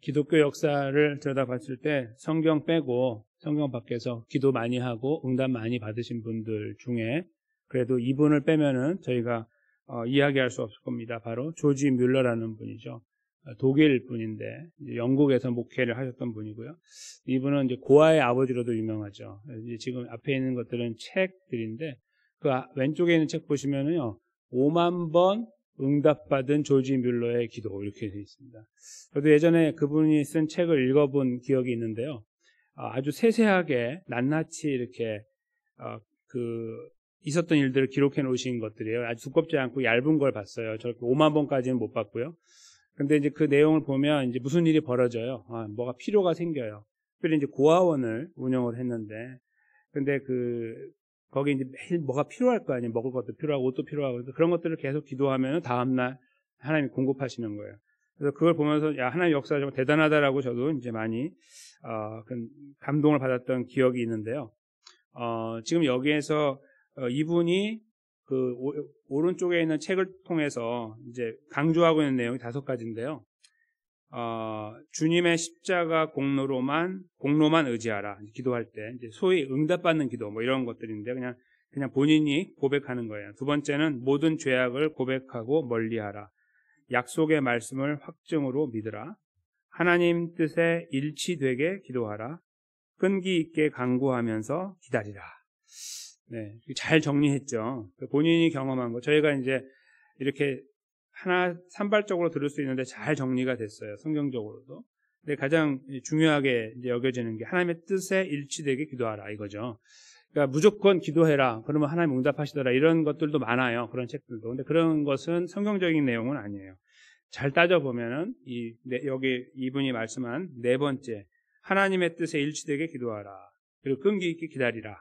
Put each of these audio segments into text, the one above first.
기독교 역사를 들여다봤을 때 성경 빼고 성경 밖에서 기도 많이 하고 응답 많이 받으신 분들 중에 그래도 이분을 빼면은 저희가 이야기할 수 없을 겁니다. 바로 조지 뮬러라는 분이죠. 독일 분인데 영국에서 목회를 하셨던 분이고요. 이분은 이제 고아의 아버지로도 유명하죠. 이제 지금 앞에 있는 것들은 책들인데 그 왼쪽에 있는 책 보시면은요 5만 번 응답받은 조지 뮬러의 기도 이렇게 되어 있습니다. 저도 예전에 그분이 쓴 책을 읽어본 기억이 있는데요. 아주 세세하게 낱낱이 이렇게 있었던 일들을 기록해 놓으신 것들이에요. 아주 두껍지 않고 얇은 걸 봤어요. 저렇게 5만 번까지는 못 봤고요. 근데 이제 그 내용을 보면 이제 무슨 일이 벌어져요. 뭐가 필요가 생겨요. 특별히 이제 고아원을 운영을 했는데, 근데 거기 이제 매일 뭐가 필요할 거 아니에요. 먹을 것도 필요하고 옷도 필요하고 그런 것들을 계속 기도하면 다음날 하나님이 공급하시는 거예요. 그래서 그걸 보면서 야 하나님 역사가 정말 대단하다라고 저도 이제 많이 감동을 받았던 기억이 있는데요. 지금 여기에서 이분이 오른쪽에 있는 책을 통해서 이제 강조하고 있는 내용이 5가지인데요. 주님의 십자가 공로만 의지하라. 기도할 때 이제 소위 응답받는 기도 뭐 이런 것들인데 그냥 본인이 고백하는 거예요. 두 번째는 모든 죄악을 고백하고 멀리하라. 약속의 말씀을 확증으로 믿으라. 하나님 뜻에 일치되게 기도하라. 끈기 있게 간구하면서 기다리라. 네, 잘 정리했죠. 본인이 경험한 거. 저희가 이제 이렇게 하나 산발적으로 들을 수 있는데 잘 정리가 됐어요. 성경적으로도. 근데 가장 중요하게 이제 여겨지는 게 하나님의 뜻에 일치되게 기도하라 이거죠. 그러니까 무조건 기도해라. 그러면 하나님 응답하시더라. 이런 것들도 많아요. 그런 책들도. 근데 그런 것은 성경적인 내용은 아니에요. 잘 따져보면은 여기 이분이 말씀한 4번째 하나님의 뜻에 일치되게 기도하라. 그리고 끈기 있게 기다리라.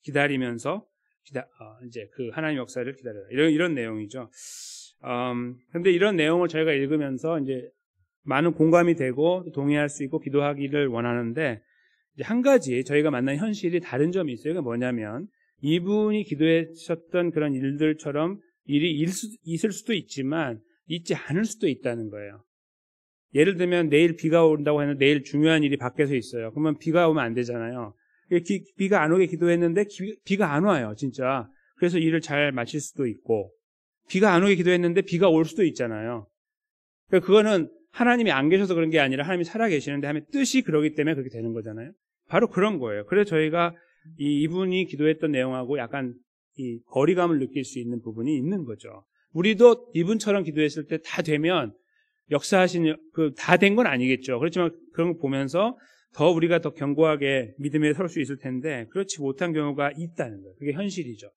기다리면서 이제 그 하나님 역사를 기다려라. 이런 내용이죠. 근데 이런 내용을 저희가 읽으면서 이제 많은 공감이 되고 동의할 수 있고 기도하기를 원하는데 이제 한 가지 저희가 만난 현실이 다른 점이 있어요. 그게 뭐냐면 이분이 기도하셨던 그런 일들처럼 일이 있을 수도 있지만 있지 않을 수도 있다는 거예요. 예를 들면 내일 비가 온다고 했는데 내일 중요한 일이 밖에서 있어요. 그러면 비가 오면 안 되잖아요. 비가 안 오게 기도했는데 비가 안 와요, 진짜. 그래서 일을 잘 마칠 수도 있고 비가 안 오게 기도했는데 비가 올 수도 있잖아요. 그러니까 그거는 하나님이 안 계셔서 그런 게 아니라 하나님이 살아 계시는데 하나님의 뜻이 그러기 때문에 그렇게 되는 거잖아요. 바로 그런 거예요. 그래서 저희가 이분이 기도했던 내용하고 약간 이 거리감을 느낄 수 있는 부분이 있는 거죠. 우리도 이분처럼 기도했을 때 다 되면 역사하신 다 된 건 아니겠죠. 그렇지만 그런 거 보면서 더 우리가 더 견고하게 믿음에 설 수 있을 텐데 그렇지 못한 경우가 있다는 거예요. 그게 현실이죠.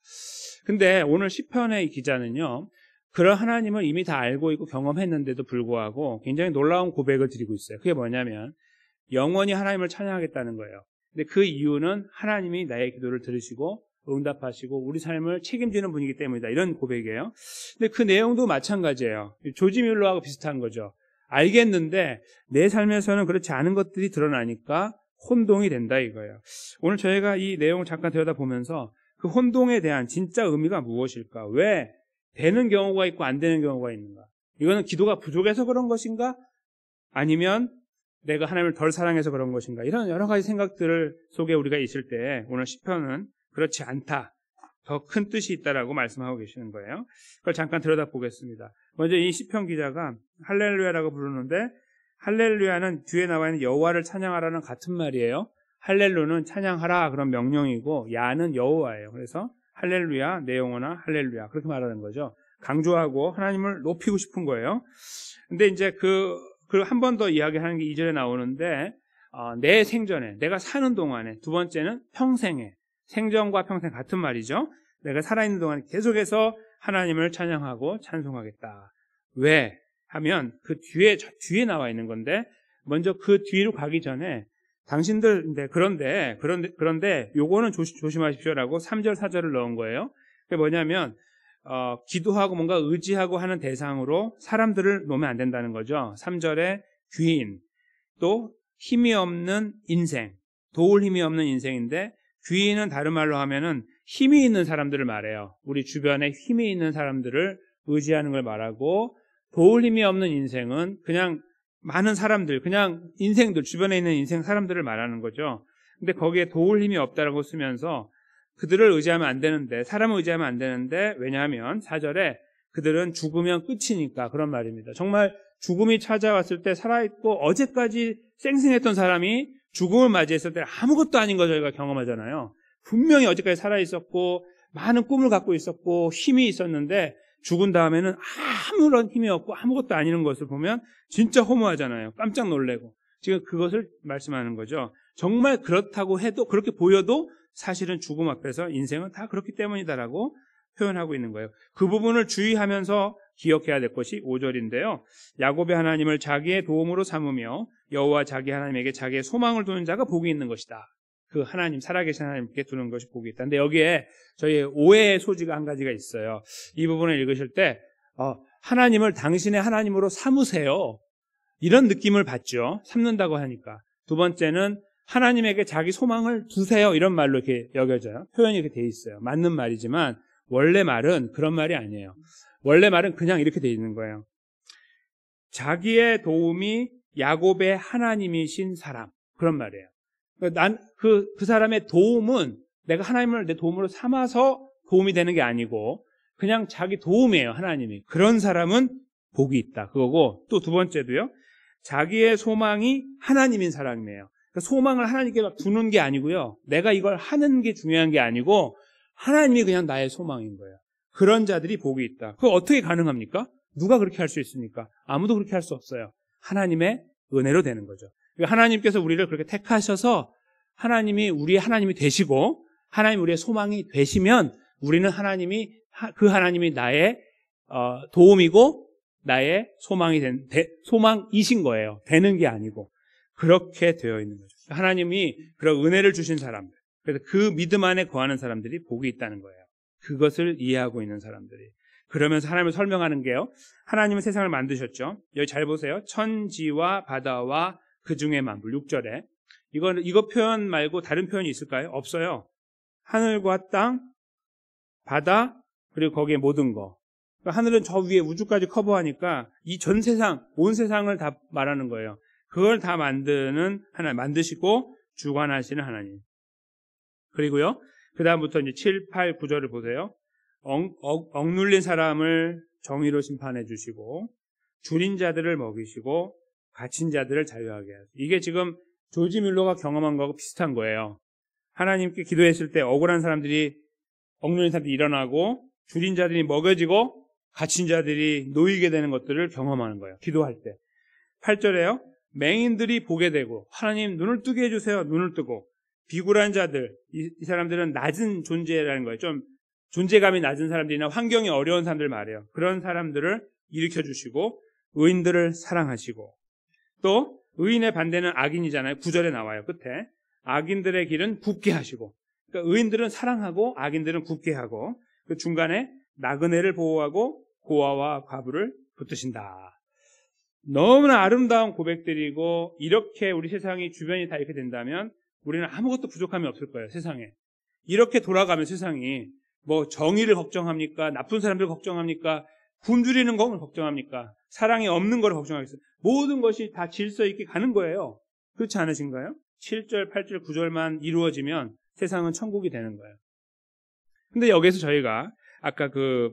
근데 오늘 시편의 기자는요. 그런 하나님을 이미 다 알고 있고 경험했는데도 불구하고 굉장히 놀라운 고백을 드리고 있어요. 그게 뭐냐면 영원히 하나님을 찬양하겠다는 거예요. 근데 그 이유는 하나님이 나의 기도를 들으시고 응답하시고 우리 삶을 책임지는 분이기 때문이다. 이런 고백이에요. 근데 그 내용도 마찬가지예요. 조지 뮬러하고 비슷한 거죠. 알겠는데 내 삶에서는 그렇지 않은 것들이 드러나니까 혼동이 된다 이거예요. 오늘 저희가 이 내용을 잠깐 들여다보면서 그 혼동에 대한 진짜 의미가 무엇일까? 왜 되는 경우가 있고 안 되는 경우가 있는가? 이거는 기도가 부족해서 그런 것인가? 아니면 내가 하나님을 덜 사랑해서 그런 것인가? 이런 여러 가지 생각들 속에 우리가 있을 때 오늘 시편은 그렇지 않다. 더 큰 뜻이 있다라고 말씀하고 계시는 거예요. 그걸 잠깐 들여다보겠습니다. 먼저 이 시편 기자가 할렐루야라고 부르는데 할렐루야는 뒤에 나와 있는 여호와를 찬양하라는 같은 말이에요. 할렐루는 찬양하라 그런 명령이고 야는 여호와예요. 그래서 할렐루야 내 영혼아 할렐루야 그렇게 말하는 거죠. 강조하고 하나님을 높이고 싶은 거예요. 근데 이제 한 번 더 이야기하는 게 2절에 나오는데 내 생전에 내가 사는 동안에 두 번째는 평생에 생전과 평생 같은 말이죠. 내가 살아있는 동안 계속해서 하나님을 찬양하고 찬송하겠다. 왜? 하면 그 뒤에 나와 있는 건데 먼저 그 뒤로 가기 전에 당신들 그런데 요거는 조심하십시오라고 3절 4절을 넣은 거예요. 그게 뭐냐면 기도하고 뭔가 의지하고 하는 대상으로 사람들을 놓으면 안 된다는 거죠. 3절에 귀인 또 힘이 없는 인생 도울 힘이 없는 인생인데 귀인은 다른 말로 하면은 힘이 있는 사람들을 말해요. 우리 주변에 힘이 있는 사람들을 의지하는 걸 말하고 도울 힘이 없는 인생은 그냥 많은 사람들, 그냥 인생들, 주변에 있는 인생 사람들을 말하는 거죠. 근데 거기에 도울 힘이 없다라고 쓰면서 그들을 의지하면 안 되는데, 사람을 의지하면 안 되는데, 왜냐하면 4절에 그들은 죽으면 끝이니까 그런 말입니다. 정말 죽음이 찾아왔을 때 살아있고 어제까지 쌩쌩했던 사람이 죽음을 맞이했을 때 아무것도 아닌 거 저희가 경험하잖아요. 분명히 어제까지 살아있었고 많은 꿈을 갖고 있었고 힘이 있었는데 죽은 다음에는 아무런 힘이 없고 아무것도 아닌 것을 보면 진짜 허무하잖아요. 깜짝 놀래고. 지금 그것을 말씀하는 거죠. 정말 그렇다고 해도, 그렇게 보여도 사실은 죽음 앞에서 인생은 다 그렇기 때문이다라고 표현하고 있는 거예요. 그 부분을 주의하면서 기억해야 될 것이 5절인데요. 야곱의 하나님을 자기의 도움으로 삼으며 여호와 자기 하나님에게 자기의 소망을 두는 자가 복이 있는 것이다. 그 하나님, 살아계신 하나님께 두는 것이 복이 있다. 근데 여기에 저희 오해의 소지가 한 가지가 있어요. 이 부분을 읽으실 때 하나님을 당신의 하나님으로 삼으세요. 이런 느낌을 받죠. 삼는다고 하니까. 두 번째는 하나님에게 자기 소망을 두세요. 이런 말로 이렇게 여겨져요. 표현이 이렇게 돼 있어요. 맞는 말이지만 원래 말은 그런 말이 아니에요. 원래 말은 그냥 이렇게 돼 있는 거예요. 자기의 도움이 야곱의 하나님이신 사람. 그런 말이에요. 그 사람의 도움은 내가 하나님을 내 도움으로 삼아서 도움이 되는 게 아니고 그냥 자기 도움이에요. 하나님이. 그런 사람은 복이 있다. 그거고 또 두 번째도요. 자기의 소망이 하나님인 사람이에요. 그러니까 소망을 하나님께 막 두는 게 아니고요. 내가 이걸 하는 게 중요한 게 아니고 하나님이 그냥 나의 소망인 거예요. 그런 자들이 복이 있다. 그거 어떻게 가능합니까? 누가 그렇게 할 수 있습니까? 아무도 그렇게 할 수 없어요. 하나님의 은혜로 되는 거죠. 하나님께서 우리를 그렇게 택하셔서 하나님이 우리의 하나님이 되시고 하나님 우리의 소망이 되시면 우리는 그 하나님이 나의 도움이고 나의 소망이신 거예요. 되는 게 아니고 그렇게 되어 있는 거죠. 하나님이 그런 은혜를 주신 사람들, 그래서 그 믿음 안에 거하는 사람들이 복이 있다는 거예요. 그것을 이해하고 있는 사람들이. 그러면서 하나님을 설명하는 게요. 하나님은 세상을 만드셨죠. 여기 잘 보세요. 천지와 바다와 그 중에 만물. 6절에. 이거 표현 말고 다른 표현이 있을까요? 없어요. 하늘과 땅, 바다, 그리고 거기에 모든 거. 그러니까 하늘은 저 위에 우주까지 커버하니까 이 전 세상, 온 세상을 다 말하는 거예요. 그걸 다 만드는 하나님, 만드시고 주관하시는 하나님. 그리고요. 그 다음부터 이제 7, 8, 9절을 보세요. 억눌린 사람을 정의로 심판해 주시고 줄인 자들을 먹이시고 갇힌 자들을 자유하게 하시고. 이게 지금 조지 뮬러가 경험한 거하고 비슷한 거예요. 하나님께 기도했을 때 억울한 사람들이, 억눌린 사람들이 일어나고 줄인 자들이 먹여지고 갇힌 자들이 놓이게 되는 것들을 경험하는 거예요. 기도할 때. 8절에요. 맹인들이 보게 되고, 하나님 눈을 뜨게 해주세요. 눈을 뜨고. 비굴한 자들, 이 사람들은 낮은 존재라는 거예요. 좀 존재감이 낮은 사람들이나 환경이 어려운 사람들 말이에요. 그런 사람들을 일으켜주시고 의인들을 사랑하시고, 또 의인의 반대는 악인이잖아요. 9절에 나와요. 끝에. 악인들의 길은 굽게 하시고, 그러니까 의인들은 사랑하고 악인들은 굽게 하고, 그 중간에 나그네를 보호하고 고아와 과부를 붙드신다. 너무나 아름다운 고백들이고, 이렇게 우리 세상이 주변이 다 이렇게 된다면 우리는 아무것도 부족함이 없을 거예요. 세상에. 이렇게 돌아가면 세상이 뭐 정의를 걱정합니까? 나쁜 사람들 걱정합니까? 굶주리는 걸 걱정합니까? 사랑이 없는 걸 걱정하겠어요? 모든 것이 다 질서 있게 가는 거예요. 그렇지 않으신가요? 7절, 8절, 9절만 이루어지면 세상은 천국이 되는 거예요. 근데 여기서 저희가 아까 그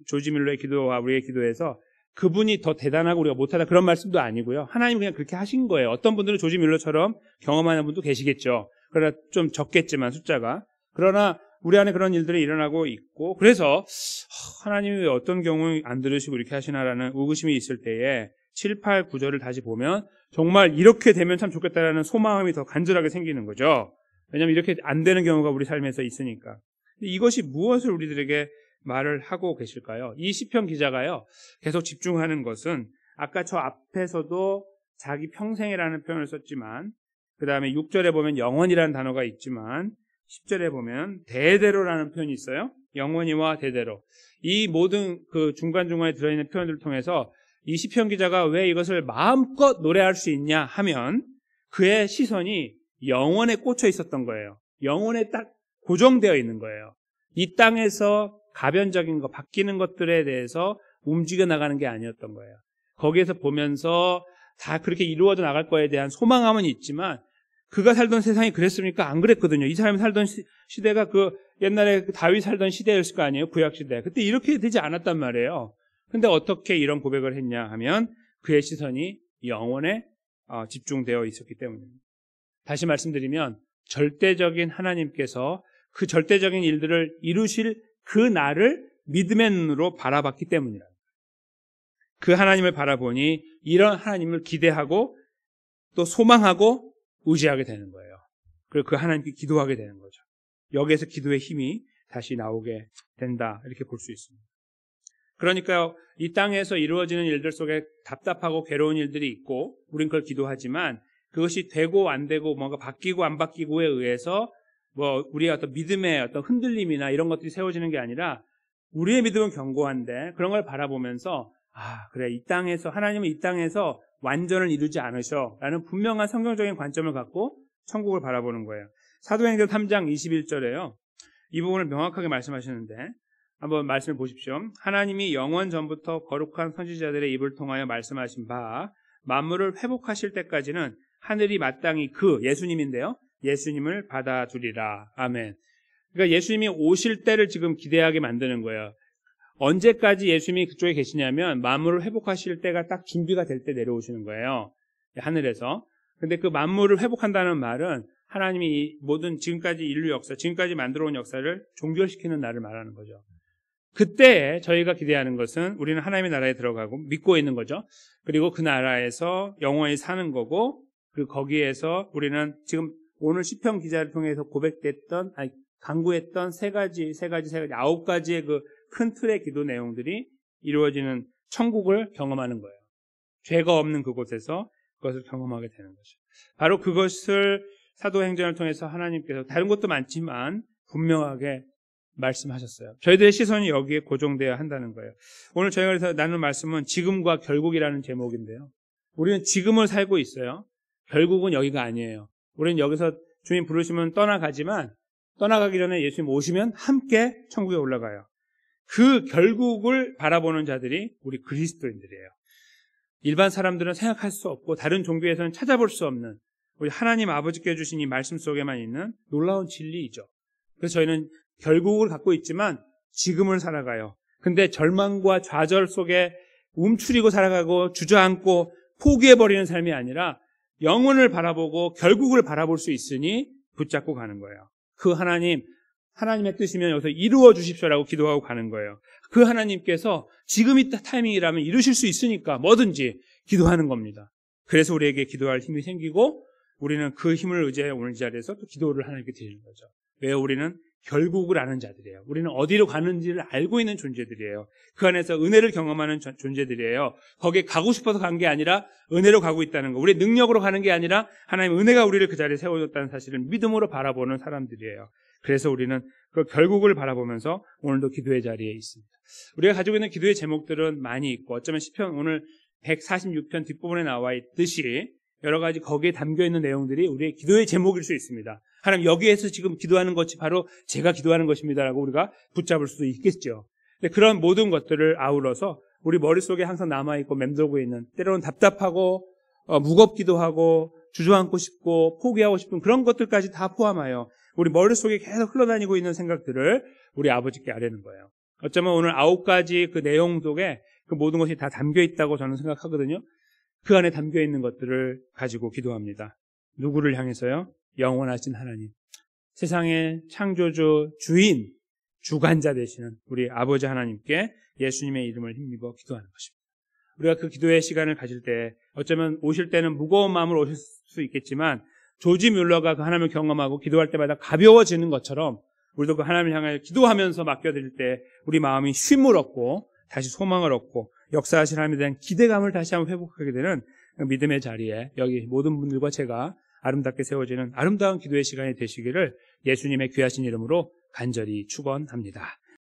조지 밀러의 기도와 우리의 기도에서 그분이 더 대단하고 우리가 못하다 그런 말씀도 아니고요. 하나님이 그냥 그렇게 하신 거예요. 어떤 분들은 조지 밀러처럼 경험하는 분도 계시겠죠. 그러나 좀 적겠지만 숫자가. 그러나 우리 안에 그런 일들이 일어나고 있고, 그래서 하나님이 왜 어떤 경우 안 들으시고 이렇게 하시나라는 의구심이 있을 때에 7, 8, 9절을 다시 보면 정말 이렇게 되면 참 좋겠다라는 소망이 더 간절하게 생기는 거죠. 왜냐하면 이렇게 안 되는 경우가 우리 삶에서 있으니까. 이것이 무엇을 우리들에게 말을 하고 계실까요? 이 시편 기자가요, 계속 집중하는 것은 아까 저 앞에서도 자기 평생이라는 표현을 썼지만, 그 다음에 6절에 보면 영원이라는 단어가 있지만 10절에 보면 대대로라는 표현이 있어요. 영원히와 대대로. 이 모든 그 중간중간에 들어있는 표현들을 통해서 이 시편 기자가 왜 이것을 마음껏 노래할 수 있냐 하면 그의 시선이 영원에 꽂혀 있었던 거예요. 영원에 딱 고정되어 있는 거예요. 이 땅에서 가변적인 거, 바뀌는 것들에 대해서 움직여 나가는 게 아니었던 거예요. 거기에서 보면서 다 그렇게 이루어져 나갈 거에 대한 소망함은 있지만 그가 살던 세상이 그랬습니까? 안 그랬거든요. 이 사람이 살던 시대가 그 옛날에 다윗 살던 시대였을 거 아니에요? 구약시대. 그때 이렇게 되지 않았단 말이에요. 근데 어떻게 이런 고백을 했냐 하면 그의 시선이 영원에 집중되어 있었기 때문입니다. 다시 말씀드리면 절대적인 하나님께서 그 절대적인 일들을 이루실 그 날을 믿음의 눈으로 바라봤기 때문이라. 그 하나님을 바라보니 이런 하나님을 기대하고 또 소망하고 의지하게 되는 거예요. 그리고 그 하나님께 기도하게 되는 거죠. 여기에서 기도의 힘이 다시 나오게 된다. 이렇게 볼 수 있습니다. 그러니까 이 땅에서 이루어지는 일들 속에 답답하고 괴로운 일들이 있고 우린 그걸 기도하지만 그것이 되고 안 되고 뭔가 바뀌고 안 바뀌고에 의해서 우리의 어떤 믿음의 어떤 흔들림이나 이런 것들이 세워지는 게 아니라 우리의 믿음은 견고한데 그런 걸 바라보면서 그래, 이 땅에서 하나님은 이 땅에서 완전을 이루지 않으셔 라는 분명한 성경적인 관점을 갖고 천국을 바라보는 거예요. 사도행전 3장 21절에요. 이 부분을 명확하게 말씀하시는데 한번 말씀을 보십시오. 하나님이 영원 전부터 거룩한 선지자들의 입을 통하여 말씀하신 바 만물을 회복하실 때까지는 하늘이 마땅히 예수님인데요. 예수님을 받아두리라. 아멘. 그러니까 예수님이 오실 때를 지금 기대하게 만드는 거예요. 언제까지 예수님이 그쪽에 계시냐면 만물을 회복하실 때가 딱 준비가 될 때 내려오시는 거예요. 하늘에서. 근데 그 만물을 회복한다는 말은 하나님이 모든 지금까지 인류 역사, 지금까지 만들어 온 역사를 종결시키는 날을 말하는 거죠. 그때 저희가 기대하는 것은 우리는 하나님의 나라에 들어가고 믿고 있는 거죠. 그리고 그 나라에서 영원히 사는 거고 그리고 거기에서 우리는 지금 오늘 시편 기자를 통해서 강구했던 세 가지, 9가지의 그 큰 틀의 기도 내용들이 이루어지는 천국을 경험하는 거예요. 죄가 없는 그곳에서 그것을 경험하게 되는 거죠. 바로 그것을 사도행전을 통해서 하나님께서 다른 것도 많지만 분명하게 말씀하셨어요. 저희들의 시선이 여기에 고정되어야 한다는 거예요. 오늘 저희가 그래서 나눈 말씀은 지금과 결국이라는 제목인데요. 우리는 지금을 살고 있어요. 결국은 여기가 아니에요. 우리는 여기서 주님 부르시면 떠나가지만 떠나가기 전에 예수님 오시면 함께 천국에 올라가요. 그 결국을 바라보는 자들이 우리 그리스도인들이에요. 일반 사람들은 생각할 수 없고 다른 종교에서는 찾아볼 수 없는 우리 하나님 아버지께 주신 이 말씀 속에만 있는 놀라운 진리이죠. 그래서 저희는 결국을 갖고 있지만 지금을 살아가요. 근데 절망과 좌절 속에 움츠리고 살아가고 주저앉고 포기해버리는 삶이 아니라 영혼을 바라보고 결국을 바라볼 수 있으니 붙잡고 가는 거예요. 그 하나님의 뜻이면 여기서 이루어 주십시오라고 기도하고 가는 거예요. 그 하나님께서 지금 이 타이밍이라면 이루실 수 있으니까 뭐든지 기도하는 겁니다. 그래서 우리에게 기도할 힘이 생기고 우리는 그 힘을 의지해 오늘 이 자리에서 또 기도를 하나님께 드리는 거죠. 왜? 우리는 결국을 아는 자들이에요. 우리는 어디로 가는지를 알고 있는 존재들이에요. 그 안에서 은혜를 경험하는 존재들이에요. 거기에 가고 싶어서 간 게 아니라 은혜로 가고 있다는 거. 우리의 능력으로 가는 게 아니라 하나님의 은혜가 우리를 그 자리에 세워줬다는 사실을 믿음으로 바라보는 사람들이에요. 그래서 우리는 그 결국을 바라보면서 오늘도 기도의 자리에 있습니다. 우리가 가지고 있는 기도의 제목들은 많이 있고 어쩌면 시편 오늘 146편 뒷부분에 나와 있듯이 여러 가지 거기에 담겨있는 내용들이 우리의 기도의 제목일 수 있습니다. 하나님 여기에서 지금 기도하는 것이 바로 제가 기도하는 것입니다라고 우리가 붙잡을 수도 있겠죠. 근데 그런 모든 것들을 아울러서 우리 머릿속에 항상 남아있고 맴돌고 있는 때로는 답답하고 무겁기도 하고 주저앉고 싶고 포기하고 싶은 그런 것들까지 다 포함하여 우리 머릿속에 계속 흘러다니고 있는 생각들을 우리 아버지께 아뢰는 거예요. 어쩌면 오늘 9가지 그 내용 속에 그 모든 것이 다 담겨있다고 저는 생각하거든요. 그 안에 담겨있는 것들을 가지고 기도합니다. 누구를 향해서요? 영원하신 하나님, 세상의 창조주, 주인, 주관자 되시는 우리 아버지 하나님께 예수님의 이름을 힘입어 기도하는 것입니다. 우리가 그 기도의 시간을 가질 때 어쩌면 오실 때는 무거운 마음으로 오실 수 있겠지만 조지 뮬러가 그 하나님을 경험하고 기도할 때마다 가벼워지는 것처럼 우리도 그 하나님을 향해 기도하면서 맡겨드릴 때 우리 마음이 쉼을 얻고 다시 소망을 얻고 역사하신 하나님에 대한 기대감을 다시 한번 회복하게 되는 믿음의 자리에 여기 모든 분들과 제가 아름답게 세워지는 아름다운 기도의 시간이 되시기를 예수님의 귀하신 이름으로 간절히 축원합니다.